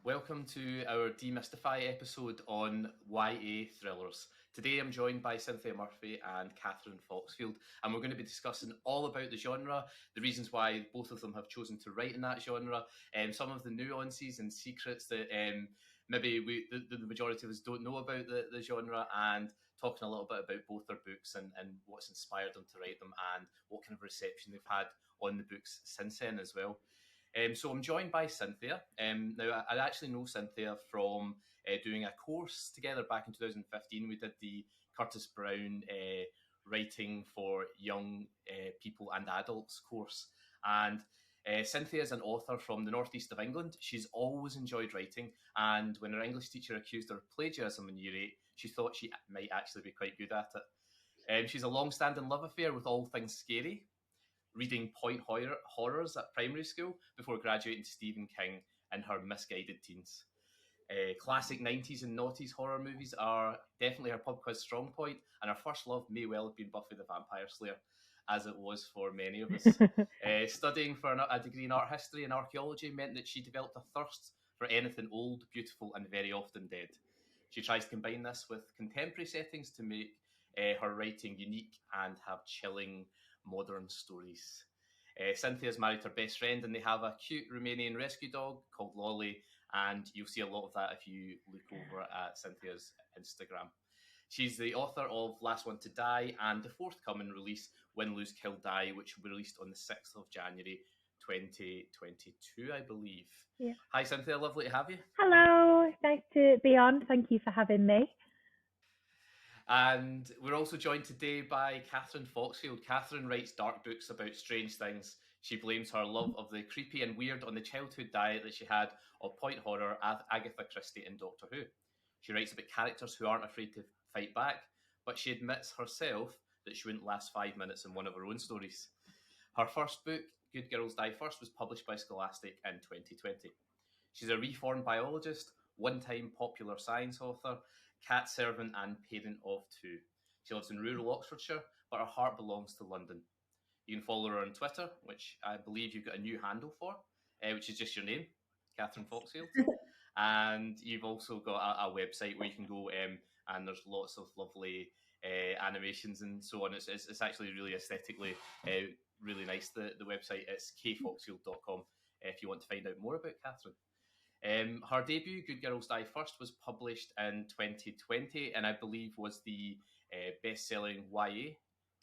Welcome to our Demystify episode on YA thrillers. Today I'm joined by Cynthia Murphy and Kathryn Foxfield, and we're going to be discussing all about the genre, the reasons why both of them have chosen to write in that genre, and some of the nuances and secrets that maybe the majority of us don't know about the genre, and talking a little bit about both their books and what's inspired them to write them and what kind of reception they've had on the books since then as well. So I'm joined by Cynthia. Now, I actually know Cynthia from doing a course together back in 2015. We did the Curtis Brown Writing for Young People and Adults course. And Cynthia is an author from the northeast of England. She's always enjoyed writing. And when her English teacher accused her of plagiarism in Year 8, she thought she might actually be quite good at it. She's a long-standing love affair with all things scary, reading point horrors at primary school before graduating to Stephen King in her misguided teens. Classic 90s and noughties horror movies are definitely her pub quiz strong point, and her first love may well have been Buffy the Vampire Slayer, as it was for many of us. Studying for a degree in art history and archaeology meant that she developed a thirst for anything old, beautiful, and very often dead. She tries to combine this with contemporary settings to make her writing unique and have chilling modern stories. Cynthia's married her best friend, and they have a cute Romanian rescue dog called Lolly, and you'll see a lot of that if you look over at Cynthia's Instagram. She's the author of Last One to Die and the forthcoming release, Win, Lose, Kill, Die, which will be released on the 6th of January 2022, I believe. Yeah. Hi, Cynthia. Lovely to have you. Hello. Nice to be on. Thank you for having me. And we're also joined today by Kathryn Foxfield. Kathryn writes dark books about strange things. She blames her love of the creepy and weird on the childhood diet that she had of point horror, Agatha Christie and Doctor Who. She writes about characters who aren't afraid to fight back, but she admits herself that she wouldn't last 5 minutes in one of her own stories. Her first book, Good Girls Die First, was published by Scholastic in 2020. She's a reformed biologist, one-time popular science author, cat servant and parent of two. She lives in rural Oxfordshire, but her heart belongs to London. You can follow her on Twitter, which I believe you've got a new handle for, which is just your name, Kathryn Foxfield. And you've also got a website where you can go and there's lots of lovely animations and so on. It's actually really aesthetically really nice, the website. It's kfoxfield.com if you want to find out more about Kathryn. Her debut, Good Girls Die First, was published in 2020 and I believe was the best-selling YA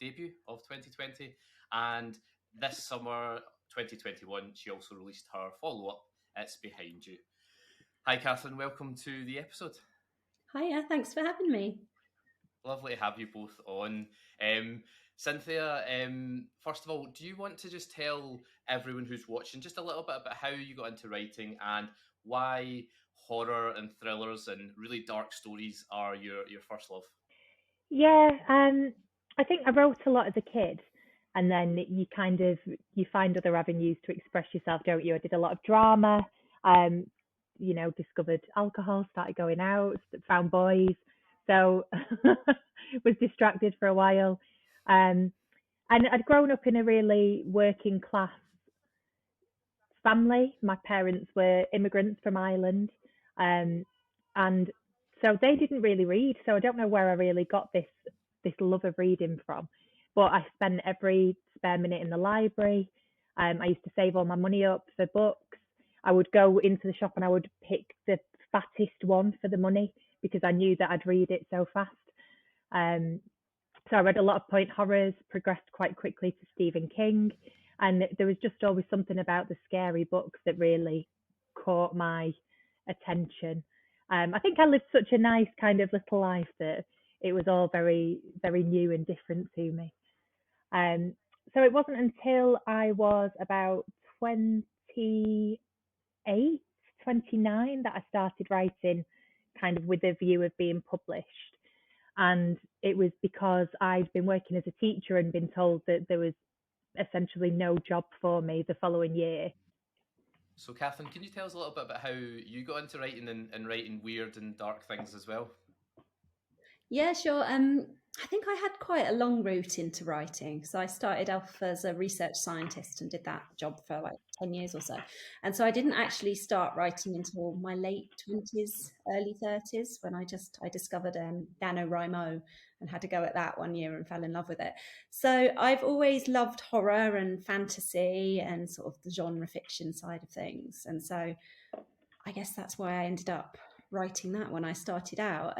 debut of 2020. And this summer, 2021, she also released her follow-up, It's Behind You. Hi, Kathryn. Welcome to the episode. Hiya, thanks for having me. Lovely to have you both on. Cynthia, first of all, do you want to just tell everyone who's watching just a little bit about how you got into writing and why horror and thrillers and really dark stories are your first love? Yeah, I think I wrote a lot as a kid, and then you find other avenues to express yourself, don't you? I did a lot of drama, discovered alcohol, started going out, found boys, so was distracted for a while. And I'd grown up in a really working class family. My parents were immigrants from Ireland, and so they didn't really read. So I don't know where I really got this love of reading from. But I spent every spare minute in the library. I used to save all my money up for books. I would go into the shop and I would pick the fattest one for the money because I knew that I'd read it so fast. So I read a lot of point horrors, progressed quite quickly to Stephen King, and there was just always something about the scary books that really caught my attention. I think I lived such a nice kind of little life that it was all very, very new and different to me. So it wasn't until I was about 28, 29 that I started writing kind of with a view of being published. And it was because I'd been working as a teacher and been told that there was essentially no job for me the following year. So, Kathryn, can you tell us a little bit about how you got into writing and writing weird and dark things as well? Yeah, sure. I think I had quite a long route into writing. So I started off as a research scientist and did that job for like 10 years or so. And so I didn't actually start writing until my late 20s, early 30s, when I discovered NaNoWriMo and had to go at that one year and fell in love with it. So I've always loved horror and fantasy and sort of the genre fiction side of things. And so I guess that's why I ended up writing that when I started out.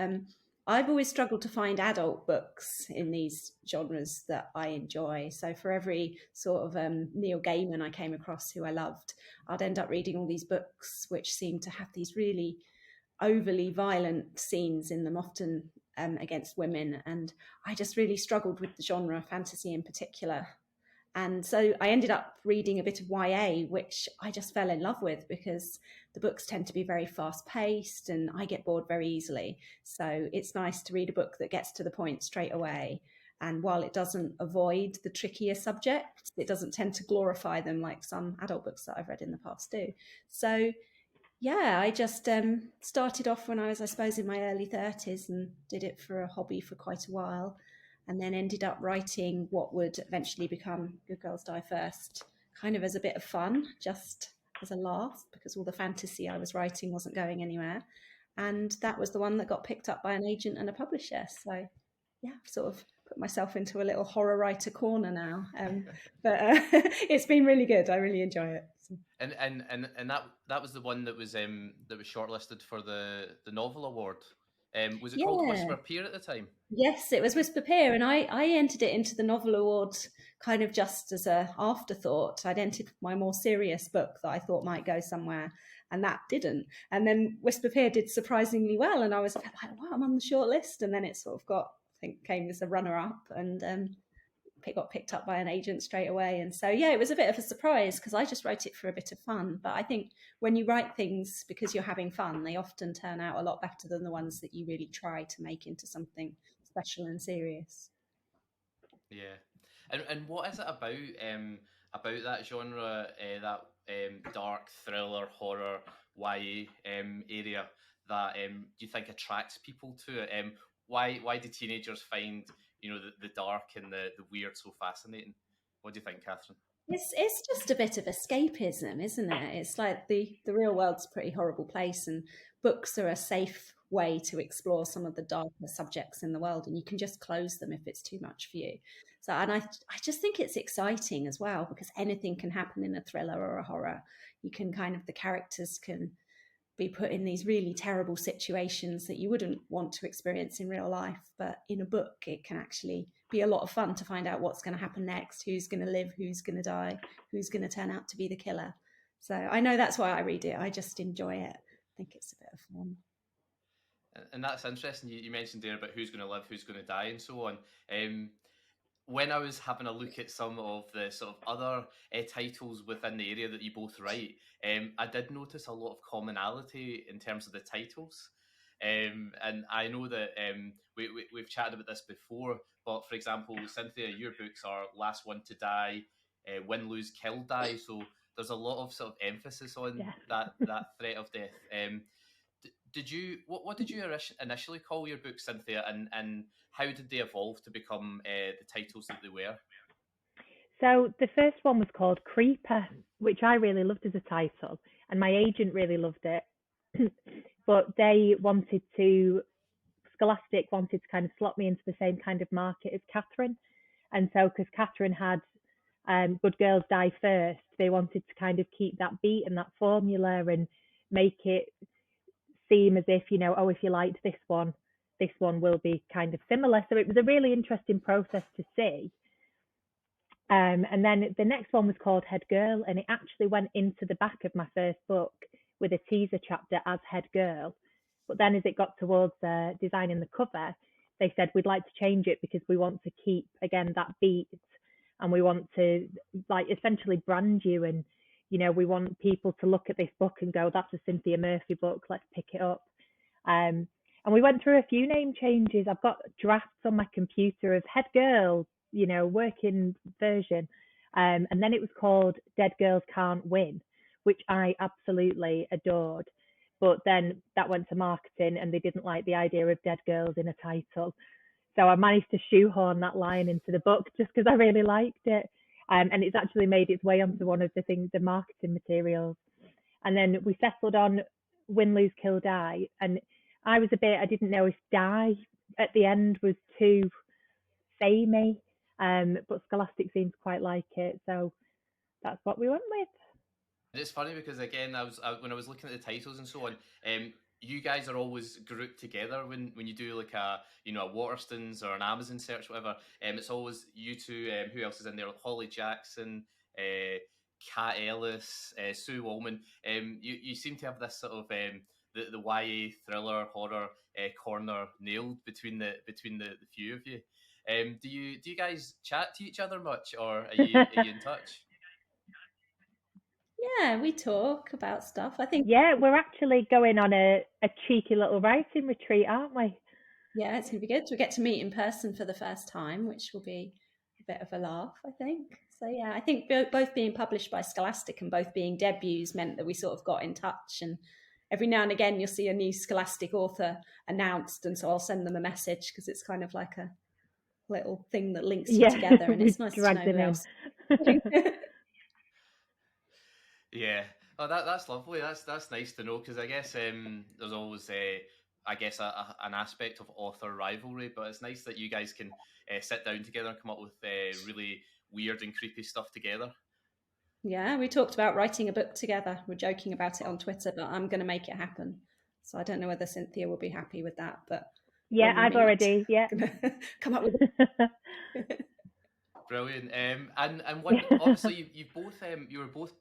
I've always struggled to find adult books in these genres that I enjoy. So for every sort of Neil Gaiman I came across who I loved, I'd end up reading all these books which seemed to have these really overly violent scenes in them, often against women. And I just really struggled with the genre, fantasy in particular. And so I ended up reading a bit of YA, which I just fell in love with because the books tend to be very fast paced and I get bored very easily. So it's nice to read a book that gets to the point straight away. And while it doesn't avoid the trickier subjects, it doesn't tend to glorify them like some adult books that I've read in the past do. So yeah, I just started off when I was, I suppose, in my early 30s and did it for a hobby for quite a while, and then ended up writing what would eventually become Good Girls Die First, kind of as a bit of fun, just as a laugh, because all the fantasy I was writing wasn't going anywhere. And that was the one that got picked up by an agent and a publisher. So yeah, I've sort of put myself into a little horror writer corner now. But it's been really good. I really enjoy it. And that was the one that was shortlisted for the novel award. Was it called Yeah. Whisper Peer at the time? Yes, it was Whisper Peer, and I entered it into the Novel Award kind of just as a afterthought. I'd entered my more serious book that I thought might go somewhere, and that didn't. And then Whisper Peer did surprisingly well, and I was like, wow, I'm on the short list. And then it sort of got, I think, came as a runner-up, and got picked up by an agent straight away. And so, yeah, it was a bit of a surprise because I just wrote it for a bit of fun. But I think when you write things because you're having fun, they often turn out a lot better than the ones that you really try to make into something special and serious. Yeah, and what is it about that genre, that dark thriller horror YA area that do you think attracts people to it? Why do teenagers find the dark and the weird so fascinating? What do you think, Kathryn? It's just a bit of escapism, isn't it? It's like the real world's a pretty horrible place, and books are a safe way to explore some of the darker subjects in the world, and you can just close them if it's too much for you. So, and I just think it's exciting as well because anything can happen in a thriller or a horror. You can kind of, the characters can be put in these really terrible situations that you wouldn't want to experience in real life. But in a book, it can actually be a lot of fun to find out what's going to happen next, who's going to live, who's going to die, who's going to turn out to be the killer. So I know that's why I read it. I just enjoy it. I think it's a bit of fun. And that's interesting. You mentioned there about who's going to live, who's going to die, and so on. When I was having a look at some of the sort of other titles within the area that you both write, I did notice a lot of commonality in terms of the titles. And I know that we've chatted about this before, but for example, Cynthia, your books are Last One to Die, Win, Lose, Kill, Die. So there's a lot of sort of emphasis on that threat of death. What did you initially call your book, Cynthia, and how did they evolve to become the titles that they were? So the first one was called Creeper, which I really loved as a title, and my agent really loved it. But Scholastic wanted to kind of slot me into the same kind of market as Kathryn. And so, because Kathryn had Good Girls Die First, they wanted to kind of keep that beat and that formula and make it seem as if, if you liked this one will be kind of similar. So it was a really interesting process to see. And then the next one was called Head Girl, and it actually went into the back of my first book with a teaser chapter as Head Girl. But then as it got towards designing the cover, they said, we'd like to change it because we want to keep, again, that beat, and we want to essentially brand you, and we want people to look at this book and go, that's a Cynthia Murphy book, let's pick it up. And we went through a few name changes. I've got drafts on my computer of Head Girl, working version. And then it was called Dead Girls Can't Win, which I absolutely adored. but then that went to marketing and they didn't like the idea of dead girls in a title. So I managed to shoehorn that line into the book just because I really liked it. And it's actually made its way onto one of the marketing materials. And then we settled on Win, Lose, Kill, Die. And I didn't know if die at the end was too samey, but Scholastic seems to quite like it. So that's what we went with. It's funny because, again, when I was looking at the titles and so on, you guys are always grouped together when you do like a Waterstones or an Amazon search, whatever. It's always you two. Who else is in there? Like Holly Jackson, Kat Ellis, Sue Wallman. You seem to have this sort of the YA thriller horror corner nailed between the few of you. Do you guys chat to each other much, or are you in touch? Yeah, we talk about stuff. I think. Yeah, we're actually going on a cheeky little writing retreat, aren't we? Yeah, it's going to be good. We get to meet in person for the first time, which will be a bit of a laugh, I think. So yeah, I think both being published by Scholastic and both being debuts meant that we sort of got in touch. And every now and again, you'll see a new Scholastic author announced, and so I'll send them a message because it's kind of like a little thing that links you together, and it's nice to know who else. Yeah. Oh, that's lovely. That's nice to know, because I guess there's always I guess an aspect of author rivalry, but it's nice that you guys can sit down together and come up with really weird and creepy stuff together. Yeah, we talked about writing a book together. We're joking about it on Twitter, but I'm going to make it happen. So I don't know whether Cynthia will be happy with that, but yeah, I've already come up with. Brilliant. And obviously you both you were both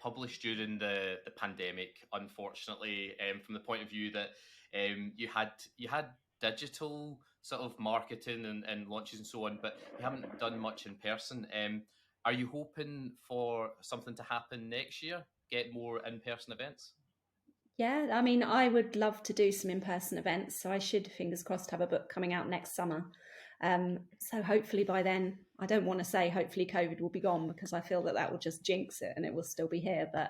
published during the pandemic, unfortunately, from the point of view that you had digital sort of marketing and launches and so on, but you haven't done much in person. Are you hoping for something to happen next year? Get more in-person events? Yeah, I mean, I would love to do some in-person events. So I should, fingers crossed, have a book coming out next summer. So hopefully by then, I don't want to say hopefully COVID will be gone, because I feel that will just jinx it and it will still be here. But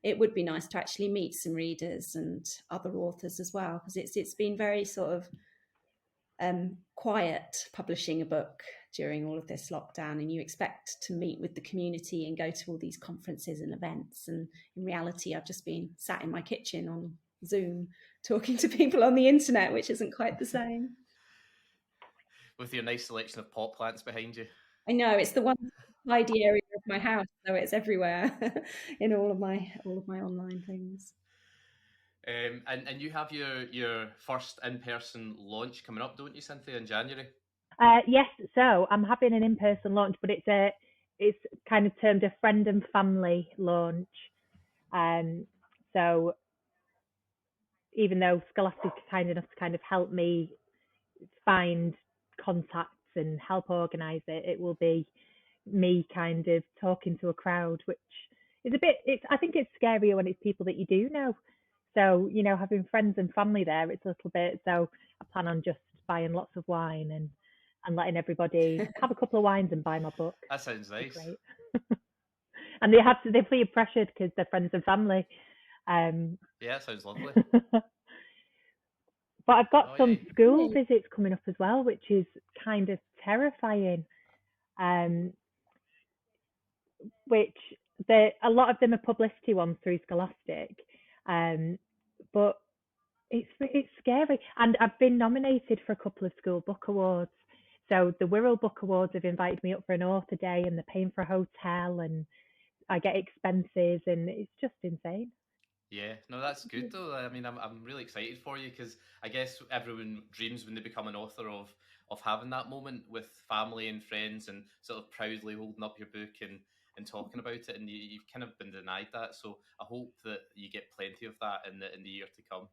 it would be nice to actually meet some readers and other authors as well, because it's been very sort of quiet publishing a book during all of this lockdown, and you expect to meet with the community and go to all these conferences and events, and in reality I've just been sat in my kitchen on Zoom talking to people on the internet, which isn't quite the same. With your nice selection of pot plants behind you. I know, it's the one tidy area of my house, so it's everywhere in all of my online things. And you have your first in-person launch coming up, don't you, Cynthia, in January? Yes, so I'm having an in-person launch, but it's kind of termed a friend and family launch. So even though Scholastic is kind enough to kind of help me find contacts and help organise it, it will be me kind of talking to a crowd, which is I think it's scarier when it's people that you do know. So, having friends and family there, it's a little bit, so I plan on just buying lots of wine and letting everybody have a couple of wines and buy my book. That sounds nice. Great. And they feel pressured because they're friends and family. Yeah, that sounds lovely. But I've got some school visits coming up as well, which is kind of terrifying. Which a lot of them are publicity ones through Scholastic, but it's scary. And I've been nominated for a couple of school book awards. So the Wirral Book Awards have invited me up for an author day, and they're paying for a hotel, and I get expenses, and it's just insane. Yeah, no, that's good though. I mean, I'm really excited for you, because I guess everyone dreams when they become an author of having that moment with family and friends and sort of proudly holding up your book and talking about it, and you've kind of been denied that. So I hope that you get plenty of that in the year to come.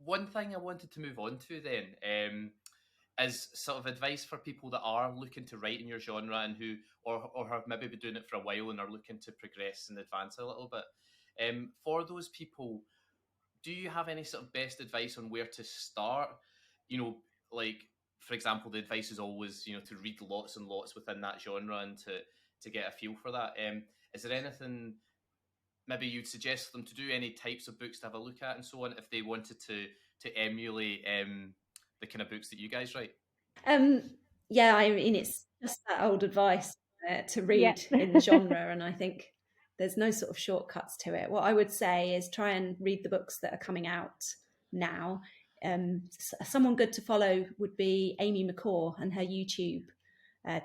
One thing I wanted to move on to then is sort of advice for people that are looking to write in your genre and who or have maybe been doing it for a while and are looking to progress and advance a little bit. For those people, do you have any sort of best advice on where to start? Like, for example, the advice is always, to read lots and lots within that genre and to get a feel for that. Is there anything maybe you'd suggest them to do, any types of books to have a look at and so on, if they wanted to emulate the kind of books that you guys write? Yeah, I mean, it's just that old advice to Yeah. read in the genre, and I think there's no sort of shortcuts to it. What I would say is try and read the books that are coming out now. Someone good to follow would be Amy McCaw and her YouTube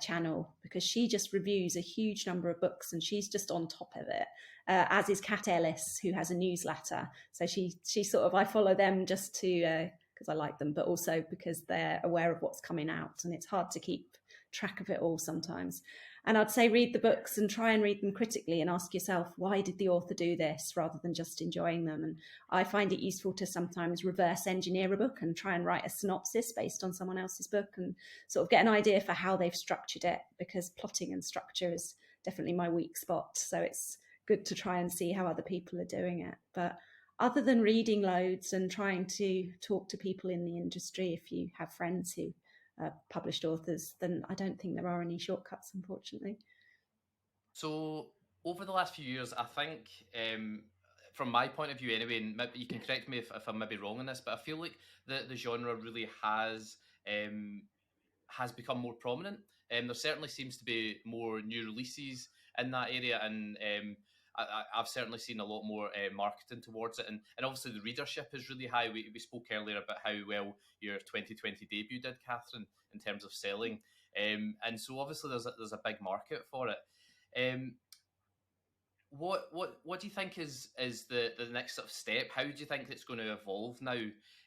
channel, because she just reviews a huge number of books and she's just on top of it. As is Kat Ellis, who has a newsletter. So she sort of, I follow them just to because I like them, but also because they're aware of what's coming out, and it's hard to keep track of it all sometimes. And I'd say read the books and try and read them critically and ask yourself, why did the author do this, rather than just enjoying them. And I find it useful to sometimes reverse engineer a book and try and write a synopsis based on someone else's book and sort of get an idea for how they've structured it, because plotting and structure is definitely my weak spot. So it's good to try and see how other people are doing it. But other than reading loads and trying to talk to people in the industry, if you have friends who are published authors, then I don't think there are any shortcuts, unfortunately. So over the last few years, I think, from my point of view anyway, and maybe you can correct me if I'm maybe wrong on this, but I feel like the genre really has become more prominent. There certainly seems to be more new releases in that area, and I've certainly seen a lot more marketing towards it, and obviously the readership is really high. We spoke earlier about how well your 2020 debut did, Kathryn, in terms of selling, and so obviously there's a big market for it. What do you think is the next sort of step? How do you think it's going to evolve now?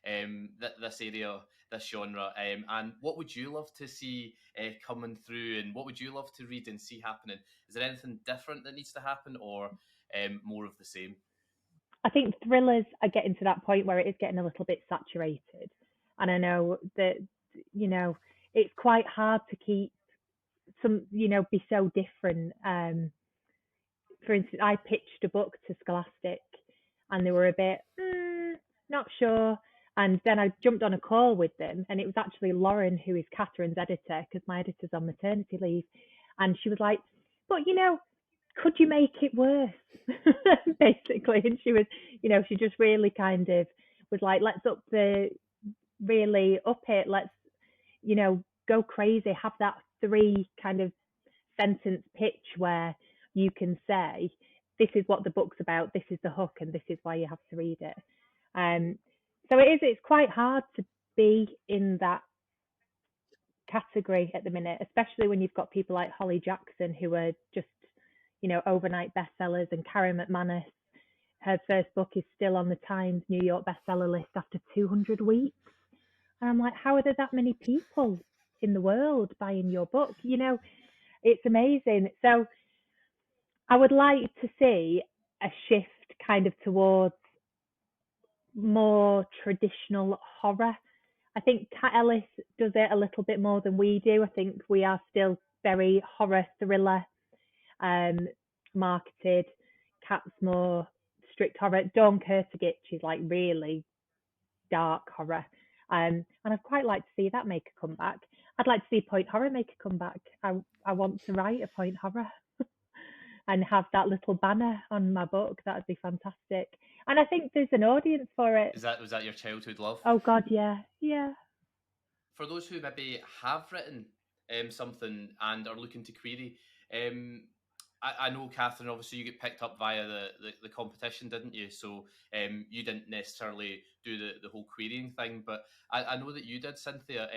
This area, this genre, and what would you love to see coming through, and what would you love to read and see happening? Is there anything different that needs to happen, or more of the same? I think thrillers are getting to that point where it is getting a little bit saturated, and I know that it's quite hard to keep be so different. For instance, I pitched a book to Scholastic and they were a bit not sure. And then I jumped on a call with them, and it was actually Lauren, who is Kathryn's editor, because my editor's on maternity leave. And she was like, but could you make it worse? Basically. And she was, she just really kind of was like, let's really up it. Let's, go crazy, have that 3 kind of sentence pitch where you can say, this is what the book's about, this is the hook, and this is why you have to read it. So it's quite hard to be in that category at the minute, especially when you've got people like Holly Jackson, who are just, overnight bestsellers, and Karen McManus, her first book is still on the Times New York bestseller list after 200 weeks. And I'm like, how are there that many people in the world buying your book? It's amazing. So I would like to see a shift kind of towards more traditional horror. I think Kat Ellis does it a little bit more than we do. I think we are still very horror thriller marketed. Kat's more strict horror. Dawn Kurtagich is like really dark horror. And I'd quite like to see that make a comeback. I'd like to see point horror make a comeback. I want to write a point horror and have that little banner on my book. That'd be fantastic. And I think there's an audience for it. Was that your childhood love? Oh God, yeah. For those who maybe have written something and are looking to query, I know, Kathryn, obviously you get picked up via the competition, didn't you? So you didn't necessarily do the whole querying thing, but I know that you did, Cynthia.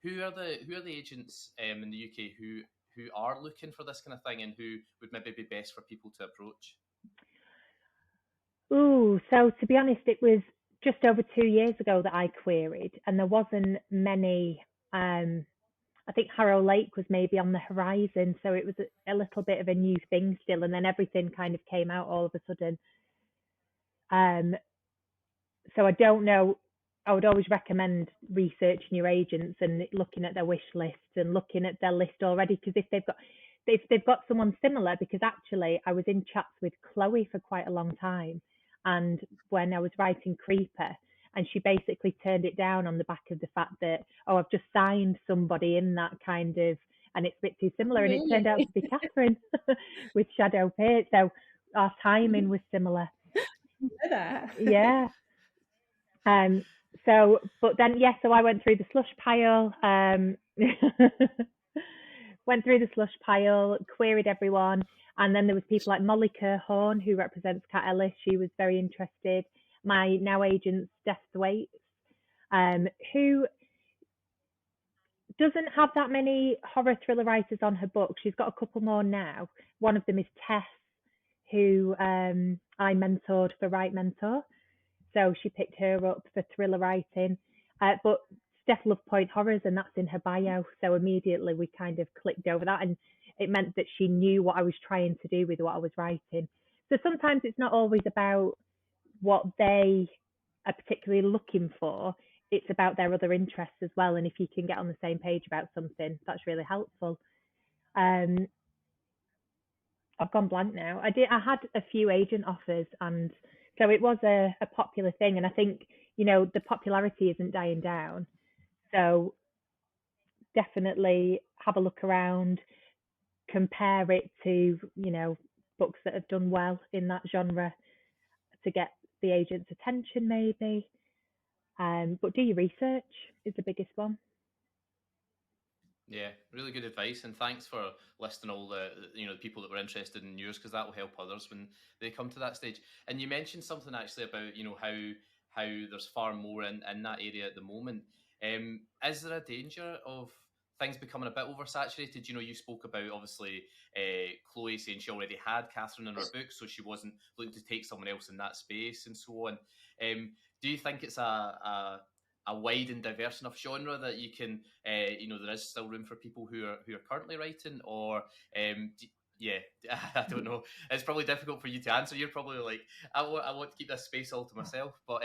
Who are the agents in the UK who are looking for this kind of thing, and who would maybe be best for people to approach? Ooh, so to be honest, it was just over 2 years ago that I queried, and there wasn't many. I think Harrow Lake was maybe on the horizon, so it was a little bit of a new thing still, and then everything kind of came out all of a sudden. So I don't know. I would always recommend researching your agents and looking at their wish list and looking at their list already, because if they've got someone similar, because actually I was in chats with Chloe for quite a long time, and when I was writing Creeper, and she basically turned it down on the back of the fact that, I've just signed somebody in that kind of, and it's a bit too similar. Really? And it turned out to be Kathryn with Shadow Pit. So our timing was similar. You know that. Yeah. But then, so I went through the slush pile, went through the slush pile, queried everyone. And then there was people like Molly Kerhorn, who represents Cat Ellis. She was very interested. My now agent, Steph Thwaites, who doesn't have that many horror thriller writers on her book. She's got a couple more now. One of them is Tess, who I mentored for Write Mentor. So she picked her up for thriller writing. But Steph loved point horrors, and that's in her bio. So immediately we kind of clicked over that, and it meant that she knew what I was trying to do with what I was writing. So sometimes it's not always about what they are particularly looking for. It's about their other interests as well. And if you can get on the same page about something, that's really helpful. I've gone blank now. I had a few agent offers, and so it was a popular thing. And I think, the popularity isn't dying down. So definitely have a look around, compare it to, books that have done well in that genre to get the agent's attention maybe. But do your research is the biggest one. Yeah, really good advice, and thanks for listing all the people that were interested in yours, because that will help others when they come to that stage. And you mentioned something actually about how there's far more in that area at the moment. Is there a danger of things becoming a bit oversaturated? You spoke about obviously Chloe saying she already had Kathryn in her book, so she wasn't looking to take someone else in that space and so on. Do you think it's a wide and diverse enough genre that you can, there is still room for people who are currently writing, or I don't know. It's probably difficult for you to answer. You're probably like, I want to keep this space all to myself. But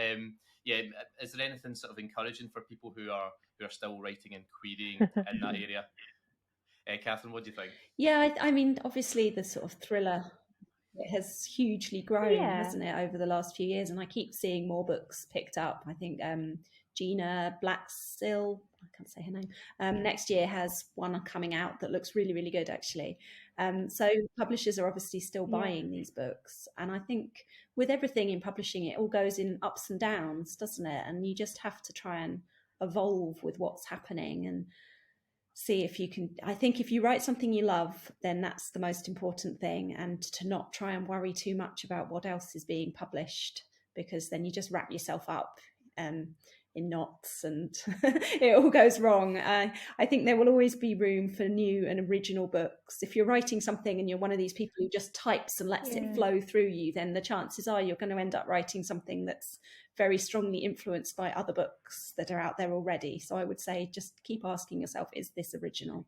is there anything sort of encouraging for people who are still writing and querying in that area? Kathryn, what do you think? Yeah, I mean, obviously the sort of thriller, it has hugely grown, hasn't it, over the last few years? And I keep seeing more books picked up. I think Gina Blackstill, I can't say her name, next year has one coming out that looks really, really good, actually. So publishers are obviously still buying these books. And I think with everything in publishing, it all goes in ups and downs, doesn't it? And you just have to try and evolve with what's happening and see if you can. I think if you write something you love, then that's the most important thing, and to not try and worry too much about what else is being published, because then you just wrap yourself up in knots and it all goes wrong. I think there will always be room for new and original books. If you're writing something and you're one of these people who just types and lets it flow through you, then the chances are you're going to end up writing something that's very strongly influenced by other books that are out there already. So I would say just keep asking yourself, is this original?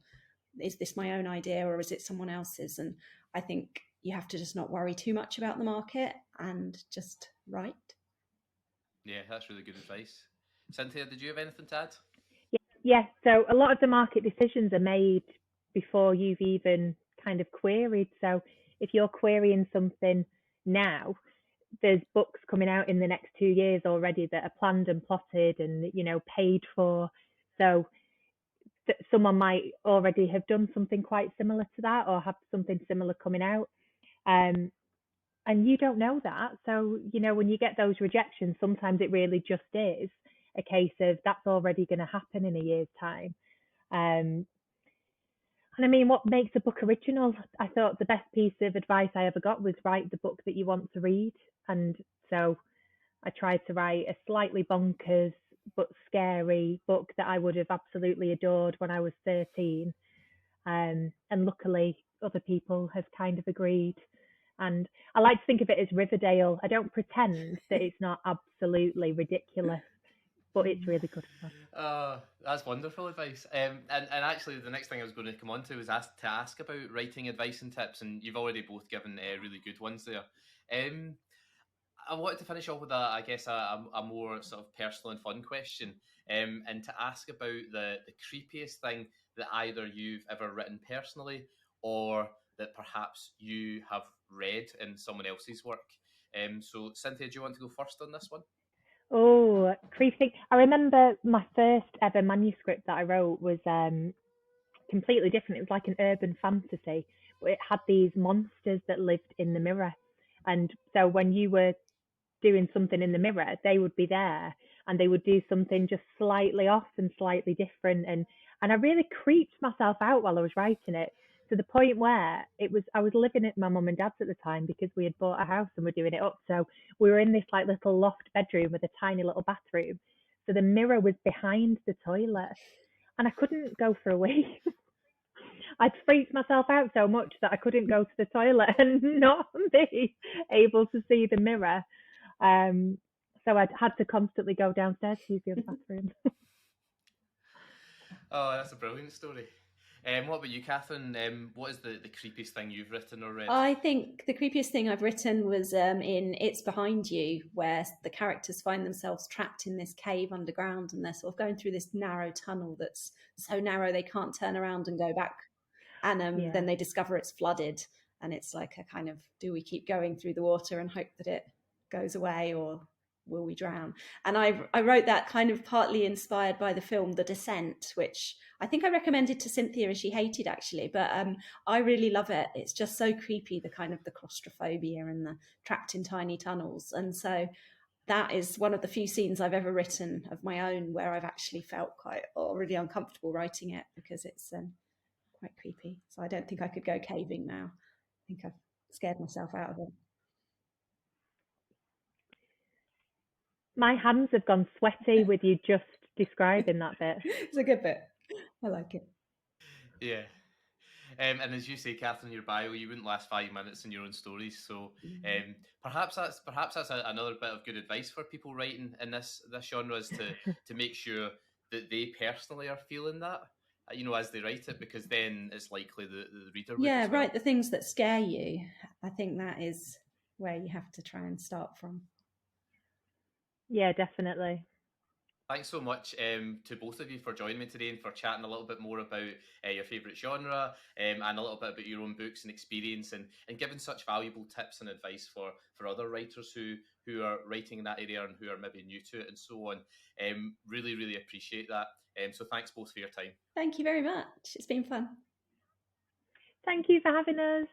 Is this my own idea, or is it someone else's? And I think you have to just not worry too much about the market and just write. Yeah, that's really good advice. Cynthia, did you have anything to add? Yeah, so a lot of the market decisions are made before you've even kind of queried. So if you're querying something now, there's books coming out in the next 2 years already that are planned and plotted and, paid for. So someone might already have done something quite similar to that, or have something similar coming out. And you don't know that. So, when you get those rejections, sometimes it really just is a case of that's already going to happen in a year's time. And I mean, what makes a book original? I thought the best piece of advice I ever got was write the book that you want to read. And so I tried to write a slightly bonkers but scary book that I would have absolutely adored when I was 13. And luckily, other people have kind of agreed. And I like to think of it as Riverdale. I don't pretend that it's not absolutely ridiculous, but it's really good fun. That's wonderful advice. And actually, the next thing I was going to come on to was ask about writing advice and tips, and you've already both given really good ones there. I wanted to finish off with a more sort of personal and fun question, and to ask about the creepiest thing that either you've ever written personally, or that perhaps you have read in someone else's work. So Cynthia, do you want to go first on this one? Oh, creepy. I remember my first ever manuscript that I wrote was completely different. It was like an urban fantasy, but it had these monsters that lived in the mirror. And so when you were doing something in the mirror, they would be there and they would do something just slightly off and slightly different. And I really creeped myself out while I was writing it, to the point where I was living at my mum and dad's at the time, because we had bought a house and we're doing it up. So we were in this like little loft bedroom with a tiny little bathroom. So the mirror was behind the toilet and I couldn't go for a wee. I'd freaked myself out so much that I couldn't go to the toilet and not be able to see the mirror. So I'd had to constantly go downstairs to use the other bathroom. Oh, that's a brilliant story. What about you, Kathryn? What is the creepiest thing you've written or read? I think the creepiest thing I've written was in It's Behind You, where the characters find themselves trapped in this cave underground and they're sort of going through this narrow tunnel that's so narrow they can't turn around and go back. And then they discover it's flooded, and it's like a kind of, do we keep going through the water and hope that it goes away, or will we drown? And I wrote that kind of partly inspired by the film The Descent, which I think I recommended to Cynthia and she hated, actually, but I really love it. It's just so creepy, the kind of the claustrophobia and the trapped in tiny tunnels. And so that is one of the few scenes I've ever written of my own where I've actually felt quite really uncomfortable writing it, because it's quite creepy. So I don't think I could go caving now. I think I've scared myself out of it. My hands have gone sweaty with you just describing that bit. It's a good bit. I like it. Yeah. And as you say, Kathryn, your bio, you wouldn't last 5 minutes in your own stories. So perhaps that's another bit of good advice for people writing in this genre, is to make sure that they personally are feeling that, as they write it, because then it's likely the reader would as well. Write the things that scare you. I think that is where you have to try and start from. Yeah, definitely. Thanks so much to both of you for joining me today and for chatting a little bit more about your favourite genre and a little bit about your own books and experience, and giving such valuable tips and advice for other writers who are writing in that area and who are maybe new to it and so on. Really, really appreciate that. So thanks both for your time. Thank you very much. It's been fun. Thank you for having us.